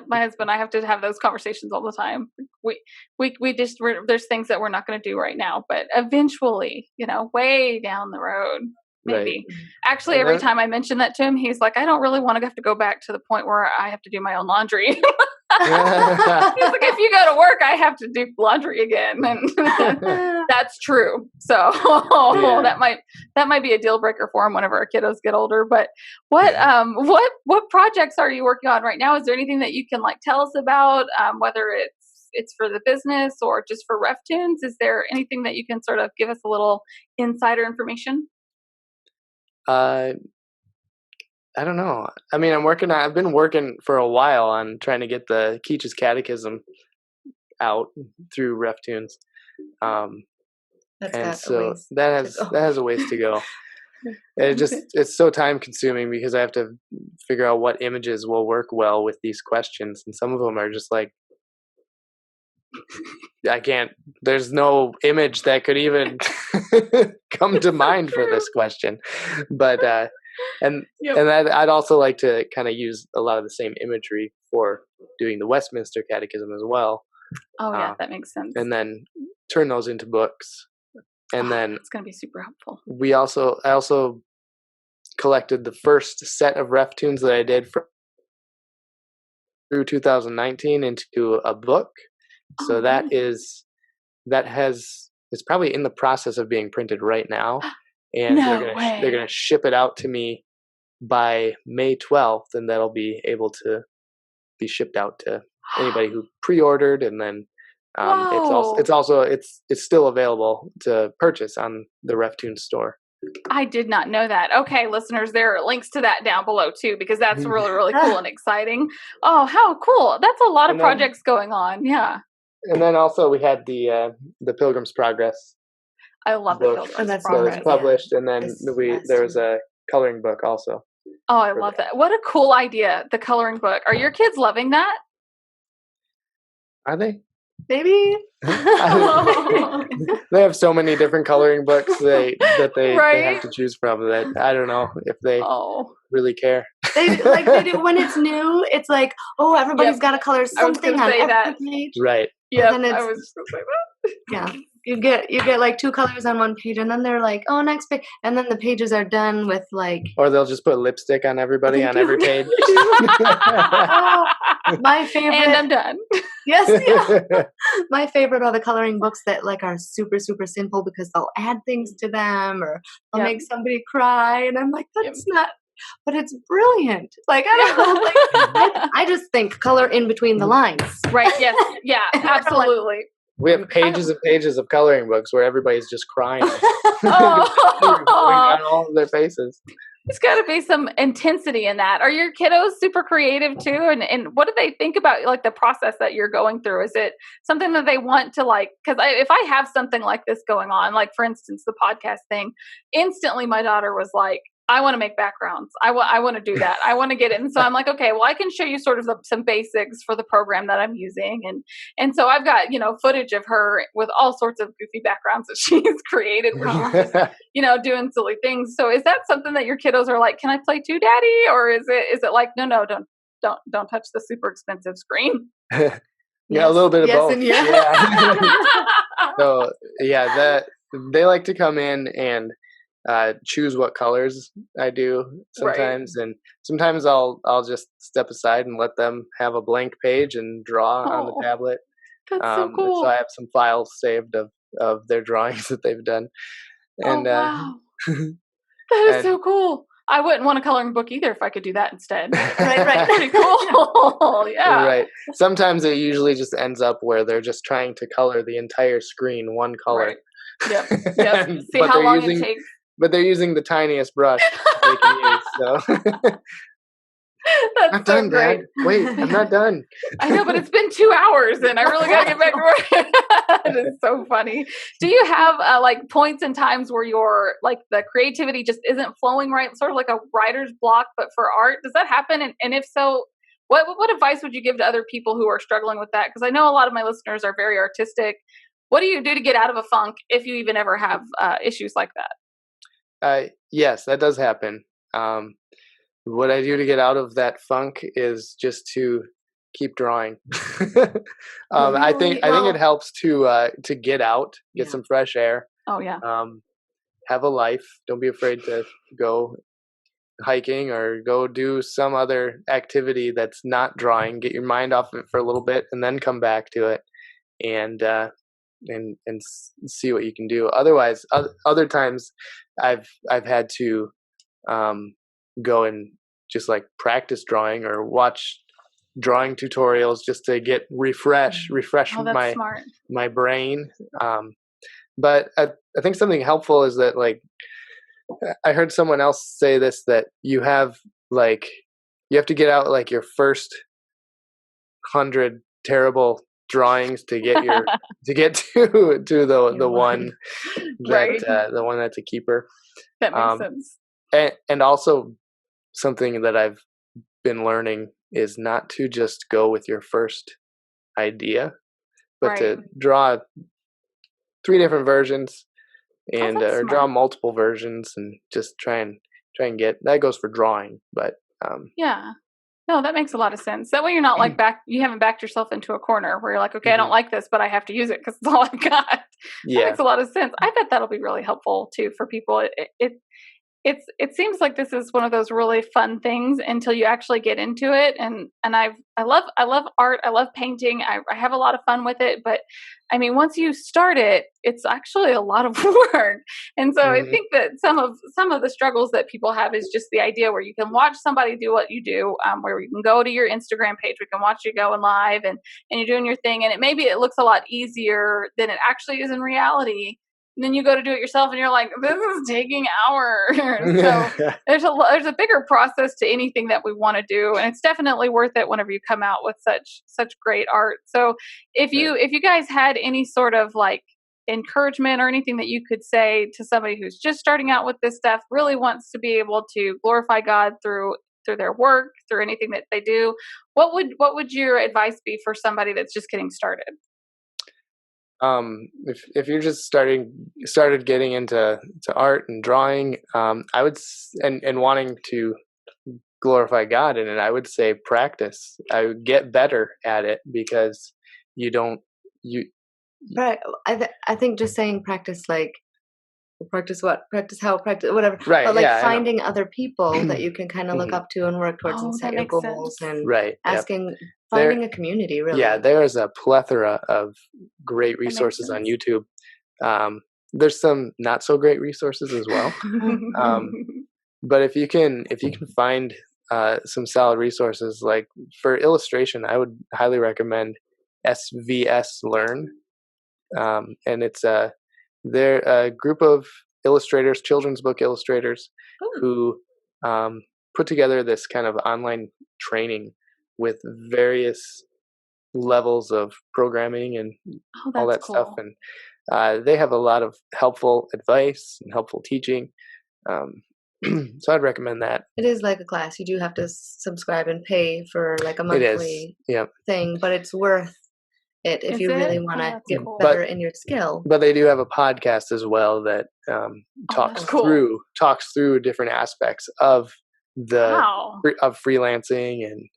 Speaker 5: My husband, I have to have those conversations all the time. There's things that we're not going to do right now, but eventually, way down the road, maybe.
Speaker 6: Right.
Speaker 5: Actually, every time I mention that to him, he's like, I don't really want to have to go back to the point where I have to do my own laundry. He's like, if you go to work, I have to do laundry again, and that's true. So that might be a deal breaker for him whenever our kiddos get older. But what projects are you working on right now? Is there anything that you can tell us about, whether it's for the business or just for RefToons? Is there anything that you can sort of give us a little insider information?
Speaker 6: I don't know. I mean, I've been working for a while on trying to get the Keach's Catechism out through RefToons. And so that has a ways to go. It's so time consuming because I have to figure out what images will work well with these questions. And some of them are just like, there's no image that could even come to mind for this question. But, and I'd also like to kind of use a lot of the same imagery for doing the Westminster Catechism as well.
Speaker 5: Oh yeah, that makes sense.
Speaker 6: And then turn those into books. And then
Speaker 5: it's going to be super helpful.
Speaker 6: I also collected the first set of RefToons that I did through 2019 into a book. So it's probably in the process of being printed right now. And they're gonna ship it out to me by May 12th, and that'll be able to be shipped out to anybody who pre-ordered. And then it's still available to purchase on the RefToons store.
Speaker 5: I did not know that. Okay, listeners, there are links to that down below too, because that's really, really cool and exciting. Oh, how cool! That's a lot of projects going on. Yeah.
Speaker 6: And then also we had the Pilgrim's Progress.
Speaker 5: I love the Pilgrim's Progress.
Speaker 6: So it's published, and then there was a coloring book also.
Speaker 5: Oh, I love that. What a cool idea, the coloring book. Are your kids loving that?
Speaker 6: Are they?
Speaker 7: Maybe.
Speaker 6: They have so many different coloring books they have to choose from that I don't know if they really care.
Speaker 7: They do when it's new. It's like, oh, everybody's got to color something on every page.
Speaker 6: Right.
Speaker 5: Yeah, I was just gonna say that.
Speaker 7: Yeah. You get like 2 colors on one page, and then they're like, oh, next page, and then the pages are done with like.
Speaker 6: Or they'll just put lipstick on everybody on every page.
Speaker 7: My favorite.
Speaker 5: And I'm done.
Speaker 7: Yes. Yeah. My favorite are the coloring books that like are super, super simple because they'll add things to them or they'll make somebody cry, and I'm like, that's not. But it's brilliant. Like I don't know. Like, I just think color in between the lines.
Speaker 5: Right. Yes. Yeah. Absolutely.
Speaker 6: We have pages and pages of coloring books where everybody's just crying.
Speaker 5: on
Speaker 6: all of their faces.
Speaker 5: There's got to be some intensity in that. Are your kiddos super creative too? And what do they think about like the process that you're going through? Is it something that they want to like? Because if I have something like this going on, like for instance, the podcast thing, instantly my daughter was like, I want to make backgrounds. I want to do that. I want to get it. And so I'm like, okay, well, I can show you sort of some basics for the program that I'm using. And so I've got, footage of her with all sorts of goofy backgrounds that she's created when she's just, doing silly things. So is that something that your kiddos are like, can I play too, Daddy? Or is it like, no, don't touch the super expensive screen?
Speaker 6: Yeah, a little bit of both.
Speaker 7: And yeah.
Speaker 6: So that they like to come in and choose what colors I do sometimes, and sometimes I'll just step aside and let them have a blank page and draw on the tablet.
Speaker 5: That's so cool.
Speaker 6: So I have some files saved of their drawings that they've done, and
Speaker 5: wow. That is
Speaker 6: And-
Speaker 5: so cool. I wouldn't want a coloring book either if I could do that instead.
Speaker 7: Right.
Speaker 5: Pretty cool. Yeah.
Speaker 6: Right. Sometimes it usually just ends up where they're just trying to color the entire screen one color.
Speaker 5: Right. Yep. Yep. See
Speaker 6: But
Speaker 5: how
Speaker 6: they're
Speaker 5: long
Speaker 6: using-
Speaker 5: it takes.
Speaker 6: But they're using the tiniest brush they can use. So
Speaker 5: That's
Speaker 6: not
Speaker 5: so
Speaker 6: done,
Speaker 5: great.
Speaker 6: Dad. Wait, I'm not done.
Speaker 5: I know, but it's been 2 hours and I really got to get back to work. That is so funny. Do you have like points and times where your like the creativity just isn't flowing right, sort of like a writer's block, but for art? Does that happen? And if so, what advice would you give to other people who are struggling with that? Because I know a lot of my listeners are very artistic. What do you do to get out of a funk if you even ever have issues like that?
Speaker 6: Yes, that does happen. What I do to get out of that funk is just to keep drawing. I think it helps to get out, get some fresh air.
Speaker 5: Oh yeah.
Speaker 6: Have a life. Don't be afraid to go hiking or go do some other activity that's not drawing. Get your mind off it for a little bit, and then come back to it, and see what you can do. Otherwise, other times, I've had to go and just like practice drawing or watch drawing tutorials just to get refresh
Speaker 5: that's smart.
Speaker 6: my brain. But I think something helpful is that, like, I heard someone else say this, that you have to get out like your first 100 terrible drawings to get your to get to the one that
Speaker 5: Right.
Speaker 6: the one that's a keeper.
Speaker 5: That makes sense.
Speaker 6: And also something that I've been learning is not to just go with your first idea, but to draw 3 different versions and or draw multiple versions and just try and get that. Goes for drawing, but
Speaker 5: yeah. No, that makes a lot of sense. That way you're not like you haven't backed yourself into a corner where you're like, okay, I don't like this, but I have to use it because it's all I've got. That makes a lot of sense. I bet that'll be really helpful too for people. It seems like this is one of those really fun things until you actually get into it. And I love art. I love painting. I have a lot of fun with it. But I mean, once you start it, it's actually a lot of work. And so I think that some of the struggles that people have is just the idea where you can watch somebody do what you do, where you can go to your Instagram page, we can watch you going live and you're doing your thing. And it looks a lot easier than it actually is in reality. And then you go to do it yourself and you're like, this is taking hours. So there's a bigger process to anything that we want to do. And it's definitely worth it whenever you come out with such great art. So if you guys had any sort of like encouragement or anything that you could say to somebody who's just starting out with this stuff, really wants to be able to glorify God through their work, through anything that they do, what would your advice be for somebody that's just getting started?
Speaker 6: If you're just started getting into art and drawing, I would and wanting to glorify God in it, I would say practice. I would get better at it because
Speaker 7: Right. I think just saying practice, like practice what, practice how, practice whatever.
Speaker 6: Right.
Speaker 7: But like
Speaker 6: yeah,
Speaker 7: finding other people that you can kind of look up to and work towards and set your goals and asking. Finding a community, really.
Speaker 6: Yeah, there's a plethora of great resources on YouTube. There's some not so great resources as well. But if you can find some solid resources, like for illustration, I would highly recommend SVS Learn. And it's they're a group of illustrators, children's book illustrators, who put together this kind of online training with various levels of programming and all that stuff. And they have a lot of helpful advice and helpful teaching. So I'd recommend that.
Speaker 7: It is like a class. You do have to subscribe and pay for like a monthly thing, but it's worth it if you really want to get better in your skill.
Speaker 6: But they do have a podcast as well that talks through different aspects of of freelancing and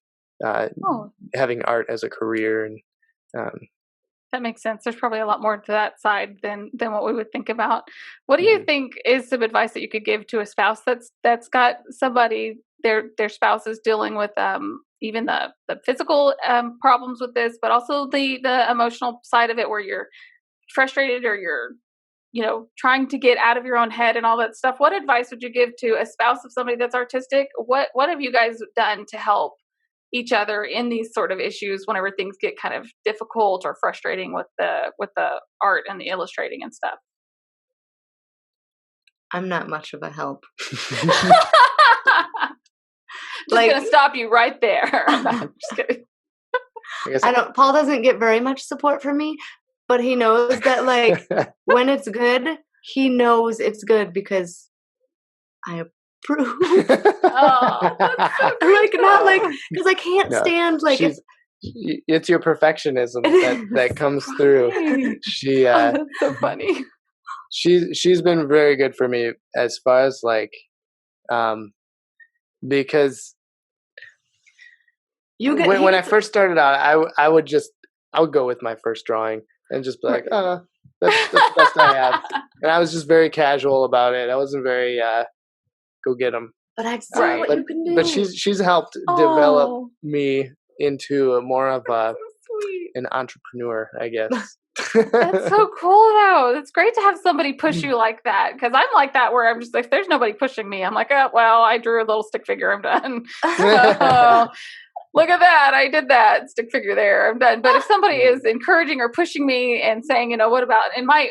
Speaker 6: having art as a career. And
Speaker 5: that makes sense. There's probably a lot more to that side than what we would think about. What do you think is some advice that you could give to a spouse that's got somebody, their spouse is dealing with even the physical problems with this, but also the emotional side of it, where you're frustrated or you're trying to get out of your own head and all that stuff, what advice would you give to a spouse of somebody that's artistic? What have you guys done to help each other in these sort of issues whenever things get kind of difficult or frustrating with the art and the illustrating and stuff?
Speaker 7: I'm not much of a help.
Speaker 5: Just gonna stop you right there. No, I'm just kidding.
Speaker 7: Paul doesn't get very much support from me, but he knows that like when it's good, he knows it's good because I approve.
Speaker 5: Oh, that's so
Speaker 7: like not like because I can't stand like
Speaker 6: it's your perfectionism that comes through. She
Speaker 5: that's so funny.
Speaker 6: She's been very good for me as far as like because when I first started out, I would go with my first drawing and just be like, that's the best I have, and I was just very casual about it. I wasn't very go get them.
Speaker 7: But I've seen what you can do.
Speaker 6: But she's helped develop me into more of an entrepreneur, I guess.
Speaker 5: That's so cool though. It's great to have somebody push you like that, because I'm like that where I'm just like, if there's nobody pushing me, I'm like, oh well, I drew a little stick figure, I'm done. Look at that, I did that stick figure there, I'm done. But if somebody is encouraging or pushing me and saying, what about, and my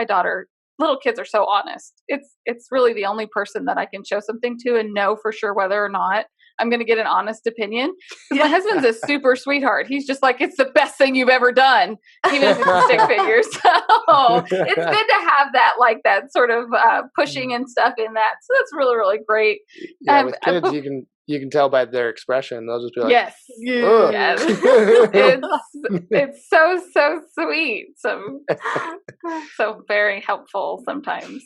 Speaker 5: daughter, little kids are so honest. It's really the only person that I can show something to and know for sure whether or not I'm going to get an honest opinion. My husband's a super sweetheart. He's just like, it's the best thing you've ever done, even if it's a stick figure. So it's good to have that sort of pushing and stuff in that. So that's really, really great.
Speaker 6: Yeah, with kids, you can tell by their expression. They'll just be like,
Speaker 5: yes. Yes. It's so sweet. So very helpful sometimes.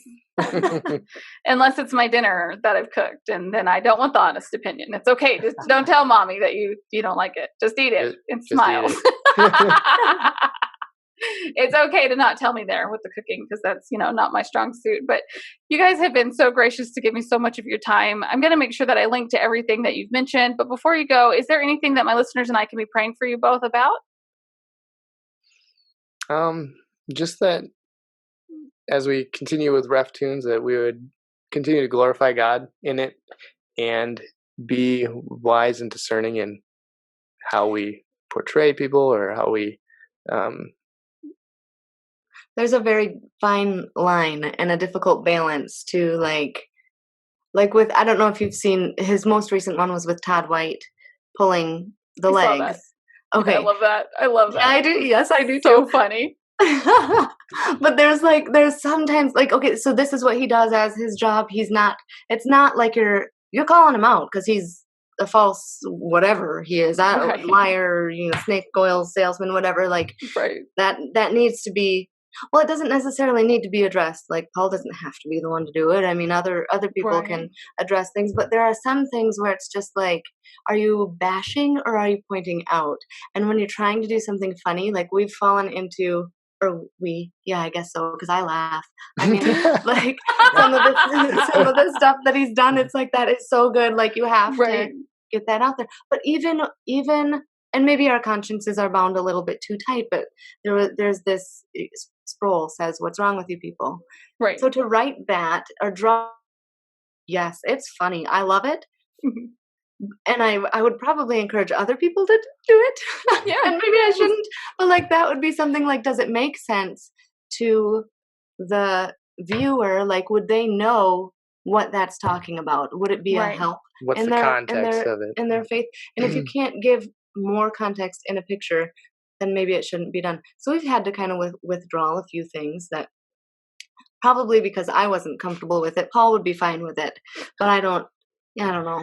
Speaker 5: Unless it's my dinner that I've cooked, and then I don't want the honest opinion. It's okay. Just don't tell mommy that you don't like it. Just eat it and smile. It's okay to not tell me there with the cooking, because that's, not my strong suit. But you guys have been so gracious to give me so much of your time. I'm going to make sure that I link to everything that you've mentioned. But before you go, is there anything that my listeners and I can be praying for you both about?
Speaker 6: Just that as we continue with RefToons, that we would continue to glorify God in it and be wise and discerning in how we portray people or how we
Speaker 7: there's a very fine line and a difficult balance to like with, I don't know if you've seen his most recent one was with Todd White pulling the legs. Okay.
Speaker 5: I love that.
Speaker 7: Yeah, I do. Yes, I do too.
Speaker 5: So funny.
Speaker 7: But there's sometimes okay, so this is what he does as his job. It's not like you're calling him out because he's a false whatever he is,
Speaker 5: right.
Speaker 7: Liar, snake oil salesman, whatever.
Speaker 5: Right.
Speaker 7: That needs to be. Well, it doesn't necessarily need to be addressed. Like Paul doesn't have to be the one to do it. I mean, other people
Speaker 5: right.
Speaker 7: can address things, but there are some things where it's just like, are you bashing or are you pointing out? And when you're trying to do something funny, like we've fallen into, I guess so, because I laugh. I mean, like some of the stuff that he's done, it's like that is so good. Like you have
Speaker 5: right.
Speaker 7: to get that out there. But even. And maybe our consciences are bound a little bit too tight, but there's this Sproul says, "What's wrong with you people?"
Speaker 5: Right.
Speaker 7: So to write that or draw, yes, it's funny. I love it, and I would probably encourage other people to do it.
Speaker 5: Yeah,
Speaker 7: and maybe I shouldn't, but that would be something like, does it make sense to the viewer? Like, would they know what that's talking about? Would it be
Speaker 5: right.
Speaker 7: a help?
Speaker 6: What's the context of it?
Speaker 7: In their faith, and if you can't give more context in a picture, then maybe it shouldn't be done. So we've had to kind of withdraw a few things that probably because I wasn't comfortable with it. Paul would be fine with it, but I don't know.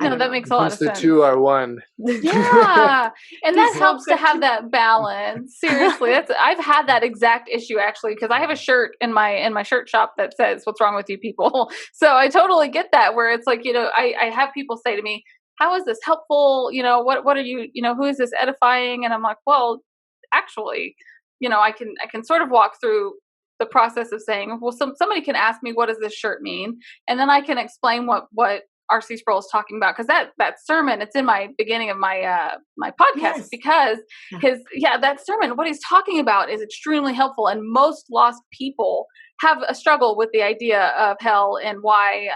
Speaker 5: No, that makes a lot of sense.
Speaker 6: Once the two are one.
Speaker 5: Yeah, and that helps to have that balance. Seriously, I've had that exact issue actually, because I have a shirt in my shirt shop that says "What's wrong with you people?" So I totally get that. Where it's like, I have people say to me, how is this helpful? What are you, who is this edifying? And I'm like, well, actually, I can sort of walk through the process of saying, well, somebody can ask me, what does this shirt mean? And then I can explain what R.C. Sproul is talking about, because that sermon, it's in my beginning of my my podcast, because that sermon, what he's talking about is extremely helpful, and most lost people have a struggle with the idea of hell and why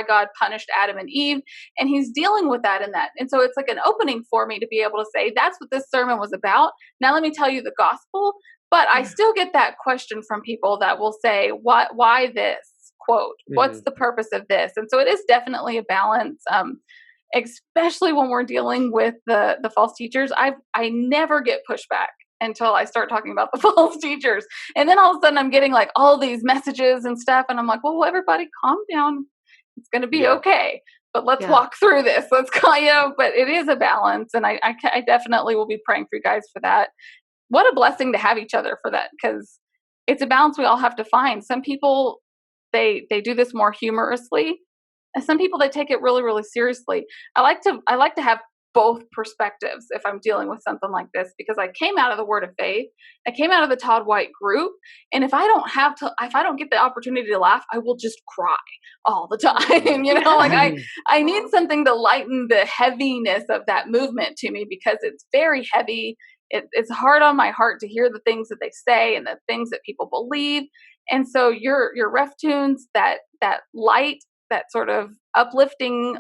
Speaker 5: God punished Adam and Eve, and he's dealing with that in that. And so it's like an opening for me to be able to say, that's what this sermon was about. Now let me tell you the gospel. But I still get that question from people that will say, why this quote? What's the purpose of this? And so it is definitely a balance, especially when we're dealing with the false teachers. I never get pushback until I start talking about the false teachers. And then all of a sudden I'm getting like all these messages and stuff. And I'm like, well, everybody calm down. It's going to be okay. But let's walk through this. Let's call, but it is a balance. And I definitely will be praying for you guys for that. What a blessing to have each other for that, because it's a balance we all have to find. Some people, they do this more humorously, and some people, they take it really, really seriously. I like to have both perspectives if I'm dealing with something like this, because I came out of the Word of Faith, I came out of the Todd White group, and if I don't get the opportunity to laugh, I will just cry all the time. Like I need something to lighten the heaviness of that movement to me, because it's very heavy. It's hard on my heart to hear the things that they say and the things that people believe. And so your RefToons, that light, that sort of uplifting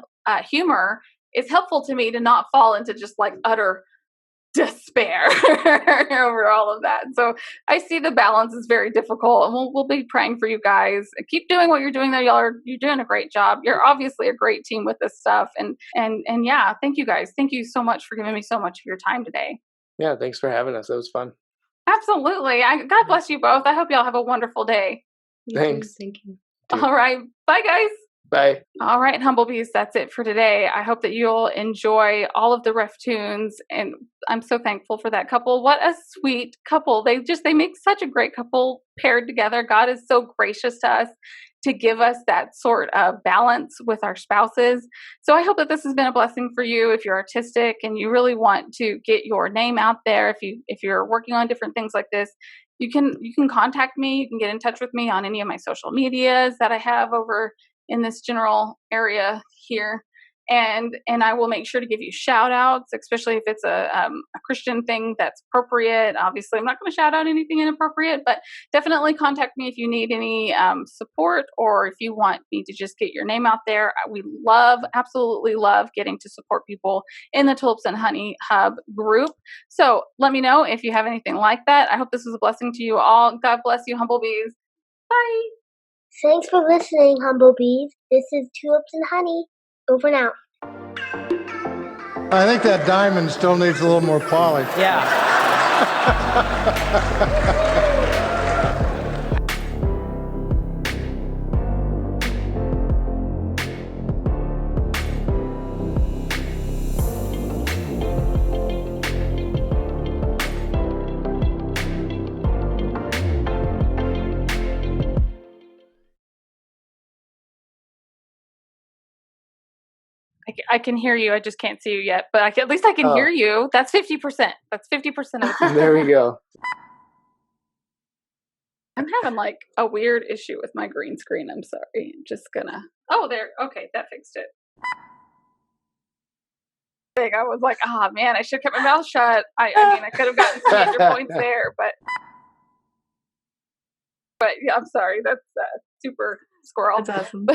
Speaker 5: humor is helpful to me to not fall into just like utter despair over all of that. So I see the balance is very difficult, and we'll be praying for you guys. Keep doing what you're doing there. You're doing a great job. You're obviously a great team with this stuff. And yeah, thank you guys. Thank you so much for giving me so much of your time today.
Speaker 6: Yeah, thanks for having us. That was fun.
Speaker 5: Absolutely. God bless you both. I hope y'all have a wonderful day.
Speaker 6: Thanks.
Speaker 7: Thank you.
Speaker 5: All right. Bye, guys.
Speaker 6: Bye.
Speaker 5: All right, Humblebees, that's it for today. I hope that you'll enjoy all of the RefToons, and I'm so thankful for that couple. What a sweet couple. They make such a great couple paired together. God is so gracious to us to give us that sort of balance with our spouses. So I hope that this has been a blessing for you. If you're artistic and you really want to get your name out there, if you're working on different things like this, you can contact me. You can get in touch with me on any of my social medias that I have over in this general area here. And I will make sure to give you shout outs, especially if it's a Christian thing that's appropriate. Obviously, I'm not going to shout out anything inappropriate, but definitely contact me if you need any support, or if you want me to just get your name out there. We absolutely love getting to support people in the Tulips and Honey Hub group. So let me know if you have anything like that. I hope this was a blessing to you all. God bless you, Humblebees. Bye.
Speaker 4: Thanks for listening, Humblebees. This is Tulips and Honey. Over and out.
Speaker 2: I think that diamond still needs a little more polish.
Speaker 1: Yeah.
Speaker 5: I can hear you. I just can't see you yet, but at least I can hear you. That's 50%. That's 50% of the time.
Speaker 6: There we go.
Speaker 5: I'm having like a weird issue with my green screen. I'm sorry. I'm just gonna. Oh, there. Okay, that fixed it. I was like, oh man, I should have kept my mouth shut. I mean, I could have gotten some major points there, but yeah, I'm sorry. That's super squirrel.
Speaker 7: That's awesome.